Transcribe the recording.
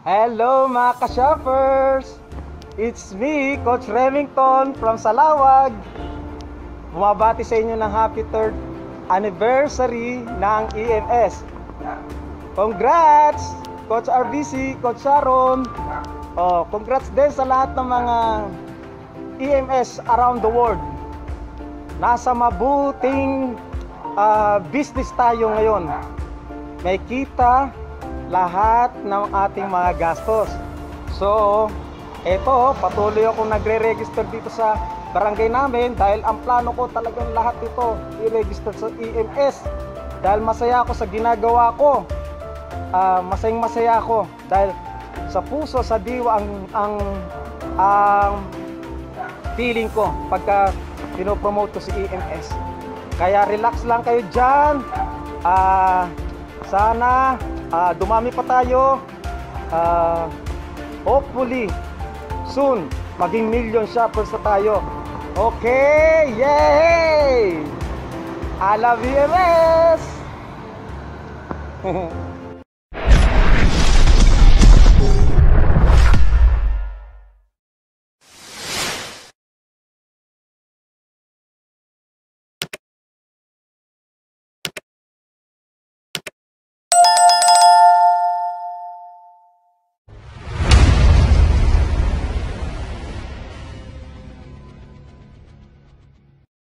Hello mga ka-shoppers! It's me, Coach Remington from Salawag. Bumabati sa inyo ng happy 3rd anniversary ng EMS. Congrats! Coach RBC, Coach Sharon. Congrats din sa lahat ng mga EMS around the world. Nasa mabuting business tayo ngayon. May kita lahat ng ating mga gastos. So, eto, patuloy akong nagre-register dito sa barangay namin dahil ang plano ko talagang lahat ito i-register sa EMS dahil masaya ako sa ginagawa ko. Masayang-masaya ako dahil sa puso, sa diwa ang feeling ko pagka pinopromote ko si EMS. Kaya relax lang kayo dyan. Sana dumami pa tayo. Hopefully soon maging million shoppers na tayo. Okay, yay! I love EMS.